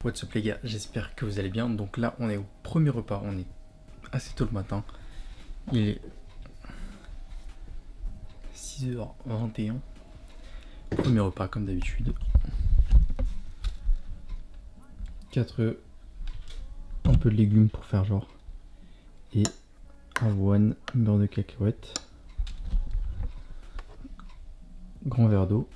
What's up les gars, j'espère que vous allez bien. Donc là on est au premier repas, on est assez tôt le matin. Il est 6h21. Premier repas comme d'habitude. 4 œufs, un peu de légumes pour faire genre. Et avoine, beurre de cacahuète. Grand verre d'eau.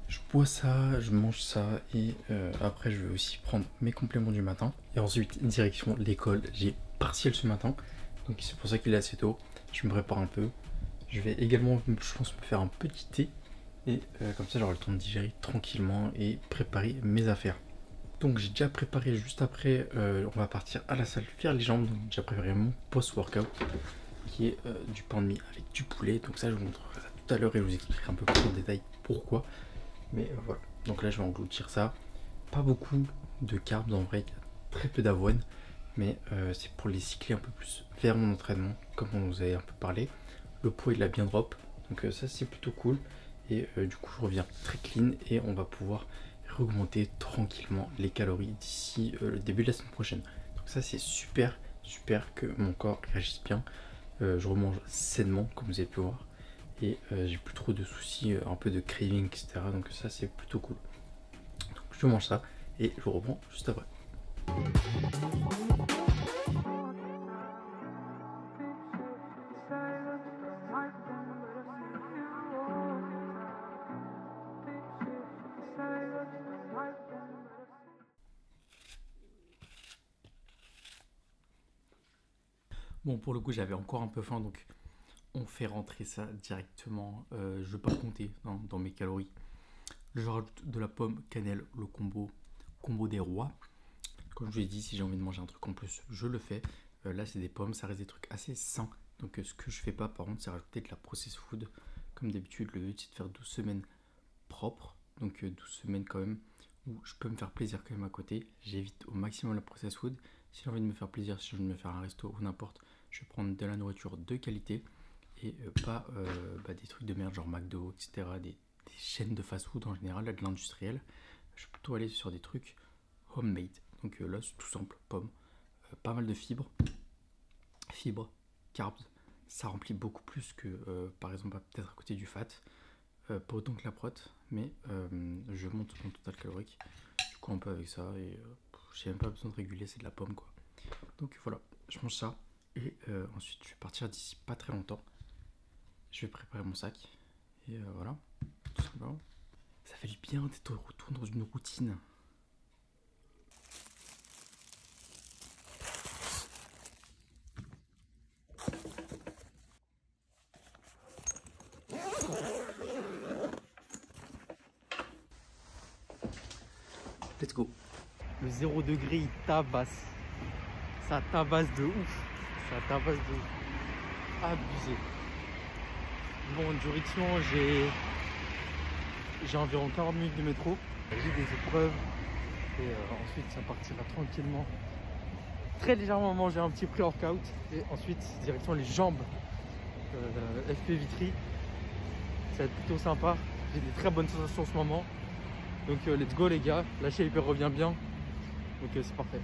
Je bois ça, je mange ça et après je vais aussi prendre mes compléments du matin. Et ensuite direction l'école, j'ai partiel ce matin. Donc c'est pour ça qu'il est assez tôt. Je me prépare un peu. Je vais également, je pense, me faire un petit thé. Et comme ça j'aurai le temps de digérer tranquillement et préparer mes affaires. Donc j'ai déjà préparé juste après, on va partir à la salle faire les jambes. Donc j'ai déjà préparé mon post-workout qui est du pain de mie avec du poulet. Donc ça je vous montrerai ça tout à l'heure et je vous expliquerai un peu plus en détail pourquoi. Mais voilà, donc là je vais engloutir ça. Pas beaucoup de carbs en vrai, il y a très peu d'avoine. Mais c'est pour les cycler un peu plus vers mon entraînement, comme on vous avait un peu parlé. Le poids il a bien drop, donc ça c'est plutôt cool. Et du coup je reviens très clean et on va pouvoir augmenter tranquillement les calories d'ici le début de la semaine prochaine. Donc ça c'est super que mon corps réagisse bien. Je remange sainement comme vous avez pu voir. Et j'ai plus trop de soucis, un peu de craving, etc. Donc ça c'est plutôt cool. Donc je mange ça et je vous reprends juste après. Bon, pour le coup j'avais encore un peu faim, donc on fait rentrer ça directement. Je ne vais pas compter dans mes calories. Je rajoute de la pomme, cannelle, le combo des rois. Comme je vous l'ai dit, si j'ai envie de manger un truc en plus, je le fais. Là, c'est des pommes, ça reste des trucs assez sains. Donc, ce que je fais pas, par contre, c'est rajouter de la processed food. Comme d'habitude, le but, c'est de faire 12 semaines propres. Donc, 12 semaines quand même, où je peux me faire plaisir quand même à côté. J'évite au maximum la processed food. Si j'ai envie de me faire plaisir, si je veux me faire un resto ou n'importe, je vais prendre de la nourriture de qualité. Et pas des trucs de merde genre McDo, etc. Des chaînes de fast-food en général, là, de l'industriel. Je vais plutôt aller sur des trucs homemade. Donc là c'est tout simple, pommes, pas mal de fibres, carbs, ça remplit beaucoup plus que par exemple peut-être à côté du fat, pas autant que la prot, mais je monte mon total calorique, du coup un peu avec ça et j'ai même pas besoin de réguler, c'est de la pomme quoi. Donc voilà, je mange ça et ensuite je vais partir d'ici pas très longtemps. Je vais préparer mon sac et voilà, tout simplement. Ça fait du bien d'être retour dans une routine. Let's go. Le 0 degré il tabasse. Ça tabasse de ouf. Ça tabasse de ouf. Abusé. Bon, direction, j'ai environ 40 minutes de métro. J'ai des épreuves. Et ensuite, ça partira tranquillement. Très légèrement manger un petit pré-workout. Et ensuite, direction les jambes. FP Vitry. Ça va être plutôt sympa. J'ai des très bonnes sensations en ce moment. Donc let's go les gars. La shape revient bien. Donc c'est parfait.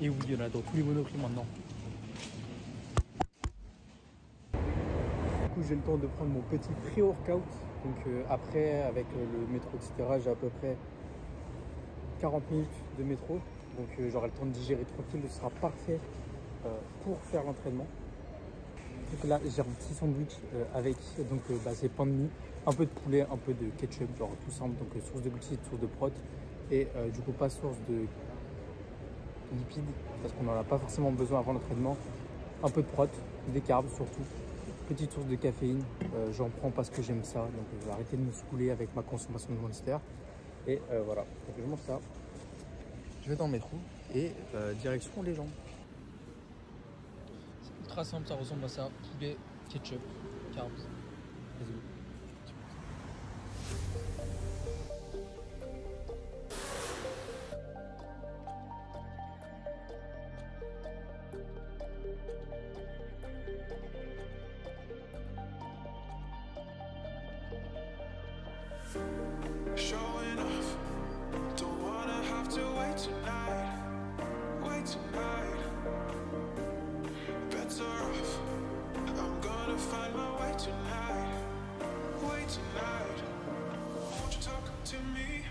Et oui, il y en a dans tous les Monoprix maintenant. Du coup, j'ai le temps de prendre mon petit pré-workout. Donc après, avec le métro, etc., j'ai à peu près 40 minutes de métro. Donc j'aurai le temps de digérer tranquille. Ce sera parfait pour faire l'entraînement. Donc là, j'ai un petit sandwich avec c'est pain de mie, un peu de poulet, un peu de ketchup, genre tout simple. Donc source de glucides, source de prot. Et du coup, pas source de lipides, parce qu'on n'en a pas forcément besoin avant l'entraînement. Un peu de prot, des carbs surtout. Petite source de caféine, j'en prends parce que j'aime ça. Donc je vais arrêter de me saouler avec ma consommation de Monster. Et voilà, donc je mange ça. Je vais dans le métro et direction les jambes. C'est ultra simple, ça ressemble à ça. Poulet, ketchup, carbs. Vas-y. Showing off, don't wanna have to wait tonight, better off, I'm gonna find my way tonight, won't you talk to me,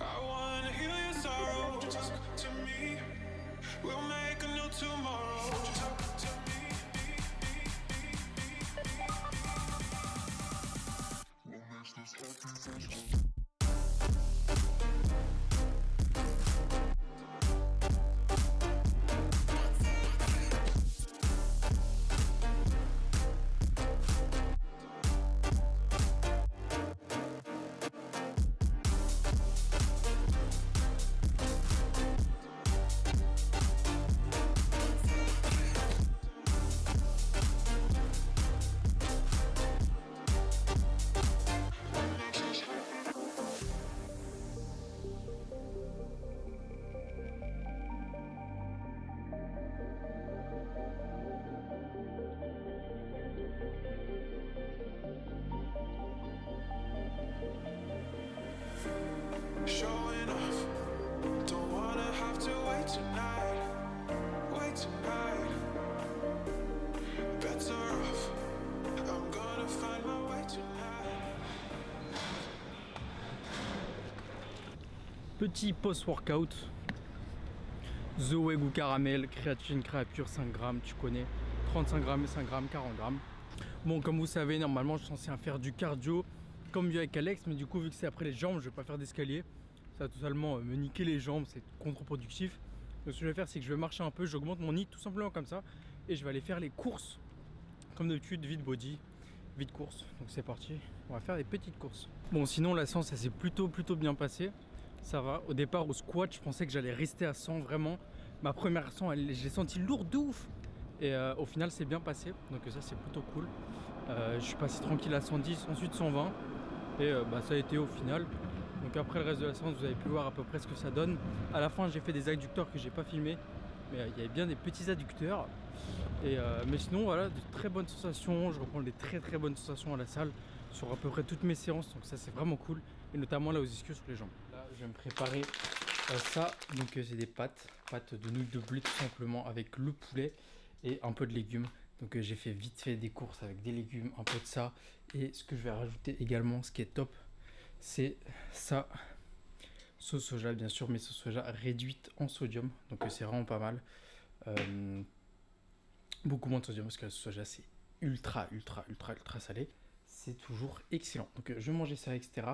I wanna heal your sorrow, won't you talk to me, we'll make a new tomorrow, won't you talk to me, we'll make this happen. Showing off, don't wanna have to wait tonight, better off, I'm gonna find my way tonight. Petit post-workout. The Way goût caramel, créatine, créapure 5 grammes, tu connais. 35 grammes, 5 grammes, 40 grammes. Bon, comme vous savez, normalement je suis censé faire du cardio comme vu avec Alex, mais du coup vu que c'est après les jambes, je vais pas faire d'escalier. Ça va totalement me niquer les jambes, c'est contre-productif. Donc ce que je vais faire, c'est que je vais marcher un peu, j'augmente mon nid tout simplement comme ça, et je vais aller faire les courses comme d'habitude, vide body, vide course. Donc c'est parti, on va faire des petites courses. Bon, sinon la séance, ça s'est plutôt bien passé. Ça va. Au départ au squat, je pensais que j'allais rester à 100 vraiment. Ma première 100, je l'ai senti lourde de ouf. Et au final, c'est bien passé. Donc ça, c'est plutôt cool. Je suis passé tranquille à 110, ensuite 120. Et ça a été au final. Donc après le reste de la séance, vous avez pu voir à peu près ce que ça donne. À la fin, j'ai fait des adducteurs que j'ai pas filmé. Mais il y avait bien des petits adducteurs. Et, mais sinon, voilà, de très bonnes sensations. Je reprends des très bonnes sensations à la salle sur à peu près toutes mes séances. Donc ça, c'est vraiment cool. Et notamment là aux ischios sur les jambes. Là, je vais me préparer ça. Donc c'est des pâtes de nouilles de blé tout simplement avec le poulet et un peu de légumes. Donc j'ai fait vite fait des courses avec des légumes, un peu de ça. Et ce que je vais rajouter également, ce qui est top, c'est ça. Sauce soja bien sûr, mais sauce soja réduite en sodium. Donc c'est vraiment pas mal. Beaucoup moins de sodium parce que la sauce soja c'est ultra salé. C'est toujours excellent. Donc je vais manger ça, etc.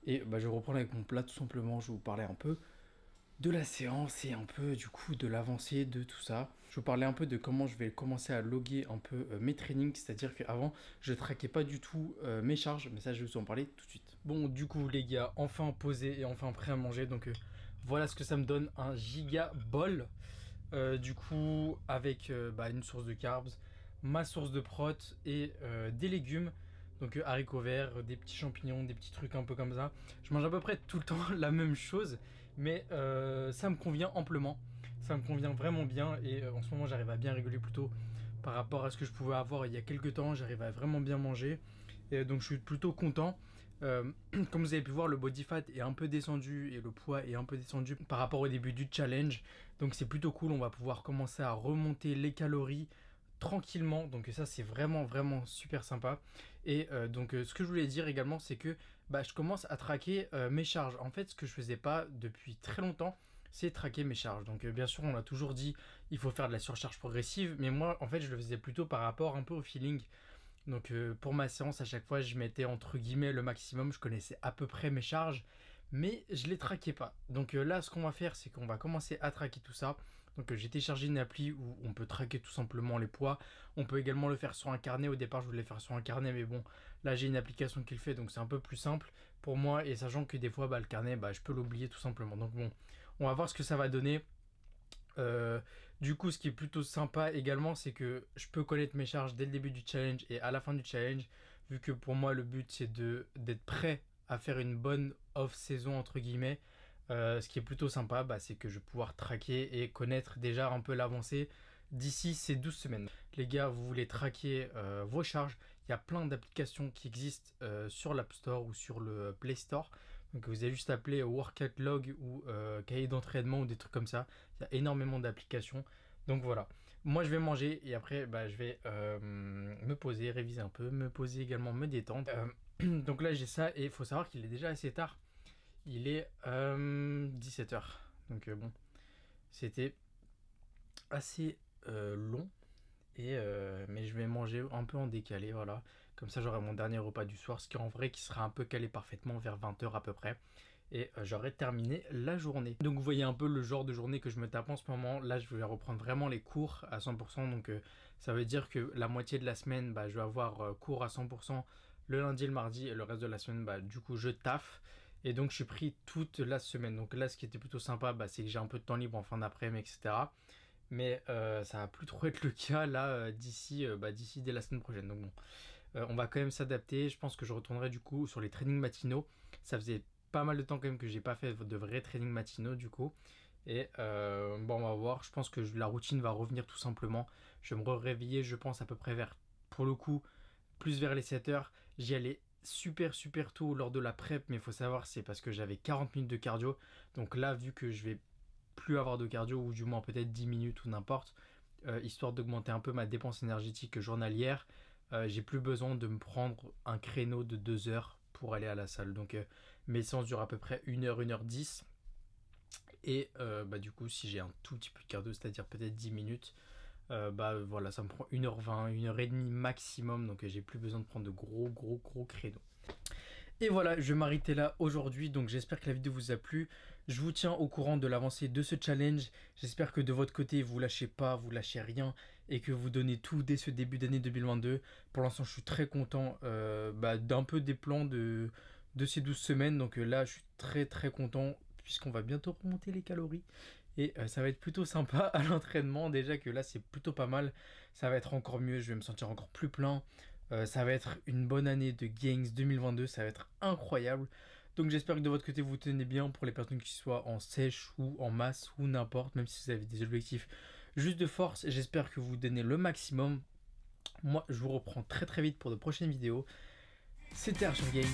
Et je reprends avec mon plat tout simplement. Je vais vous parler un peu de la séance et un peu du coup de l'avancée de tout ça. Je vais vous parler un peu de comment je vais commencer à loguer un peu mes trainings, c'est-à-dire qu'avant je traquais pas du tout mes charges, mais ça je vais vous en parler tout de suite. Bon, du coup les gars, enfin posé et enfin prêt à manger, donc voilà ce que ça me donne, un giga bol du coup avec une source de carbs, ma source de prot et des légumes. Donc haricots verts, des petits champignons, des petits trucs un peu comme ça. Je mange à peu près tout le temps la même chose, mais ça me convient amplement. Ça me convient vraiment bien et en ce moment j'arrive à bien rigoler plutôt par rapport à ce que je pouvais avoir il y a quelques temps. J'arrive à vraiment bien manger et donc je suis plutôt content. Comme vous avez pu voir, le body fat est un peu descendu et le poids est un peu descendu par rapport au début du challenge. Donc c'est plutôt cool, on va pouvoir commencer à remonter les calories tranquillement. Donc ça c'est vraiment super sympa. Et ce que je voulais dire également, c'est que je commence à traquer mes charges. En fait, ce que je faisais pas depuis très longtemps, c'est traquer mes charges. Donc bien sûr, on a toujours dit il faut faire de la surcharge progressive, mais moi en fait je le faisais plutôt par rapport un peu au feeling. Donc pour ma séance, à chaque fois, je mettais entre guillemets le maximum. Je connaissais à peu près mes charges, mais je les traquais pas. Donc là, ce qu'on va faire, c'est qu'on va commencer à traquer tout ça. Donc j'ai téléchargé une appli où on peut traquer tout simplement les poids. On peut également le faire sur un carnet. Au départ, je voulais le faire sur un carnet, mais bon, là j'ai une application qui le fait, donc c'est un peu plus simple pour moi. Et sachant que des fois, le carnet, je peux l'oublier tout simplement. Donc bon, on va voir ce que ça va donner. Du coup, ce qui est plutôt sympa également, c'est que je peux connaître mes charges dès le début du challenge et à la fin du challenge, vu que pour moi le but c'est d'être prêt à faire une bonne off-saison entre guillemets. Ce qui est plutôt sympa, c'est que je vais pouvoir traquer et connaître déjà un peu l'avancée d'ici ces 12 semaines. Les gars, vous voulez traquer vos charges, il y a plein d'applications qui existent sur l'App Store ou sur le Play Store. Donc vous avez juste appelé Workout Log ou cahier d'entraînement ou des trucs comme ça. Il y a énormément d'applications. Donc voilà, moi je vais manger et après je vais me poser, réviser un peu, me poser également, me détendre. Donc là j'ai ça et il faut savoir qu'il est déjà assez tard. Il est 17h. Donc bon, c'était assez long. Mais je vais manger un peu en décalé, voilà. Comme ça j'aurai mon dernier repas du soir, ce qui en vrai qui sera un peu calé parfaitement vers 20h à peu près. Et j'aurai terminé la journée. Donc vous voyez un peu le genre de journée que je me tape en ce moment. Là je vais reprendre vraiment les cours à 100%. Donc ça veut dire que la moitié de la semaine, je vais avoir cours à 100% le lundi et le mardi. Et le reste de la semaine, du coup je taffe. Et donc je suis pris toute la semaine. Donc là ce qui était plutôt sympa, c'est que j'ai un peu de temps libre en fin d'après-midi, etc. Mais ça va plus trop être le cas là d'ici dès la semaine prochaine. Donc bon, on va quand même s'adapter. Je pense que je retournerai du coup sur les trainings matinaux. Ça faisait pas mal de temps quand même que j'ai pas fait de vrais trainings matinaux du coup. Et on va voir. Je pense que la routine va revenir tout simplement. Je vais me réveiller, je pense à peu près pour le coup, plus vers les 7h. J'y allais super tôt lors de la prep, mais il faut savoir c'est parce que j'avais 40 minutes de cardio. Donc là, vu que je vais plus avoir de cardio, ou du moins peut-être 10 minutes ou n'importe, histoire d'augmenter un peu ma dépense énergétique journalière, j'ai plus besoin de me prendre un créneau de 2 heures pour aller à la salle. Donc mes séances durent à peu près 1h, 1h10. Et du coup, si j'ai un tout petit peu de cardio, c'est-à-dire peut-être 10 minutes, voilà, ça me prend 1h20, 1h30 maximum. Donc j'ai plus besoin de prendre de gros créneaux. Et voilà, je vais m'arrêter là aujourd'hui, donc j'espère que la vidéo vous a plu. Je vous tiens au courant de l'avancée de ce challenge. J'espère que de votre côté, vous lâchez pas, vous lâchez rien et que vous donnez tout dès ce début d'année 2022. Pour l'instant, je suis très content d'un peu des plans de ces 12 semaines. Donc là, je suis très content puisqu'on va bientôt remonter les calories. Et ça va être plutôt sympa à l'entraînement. Déjà que là, c'est plutôt pas mal. Ça va être encore mieux, je vais me sentir encore plus plein. Ça va être une bonne année de Gains 2022, ça va être incroyable. Donc j'espère que de votre côté vous tenez bien pour les personnes qui soient en sèche ou en masse ou n'importe, même si vous avez des objectifs juste de force. J'espère que vous donnez le maximum. Moi je vous reprends très vite pour de prochaines vidéos. C'était Archer Gains.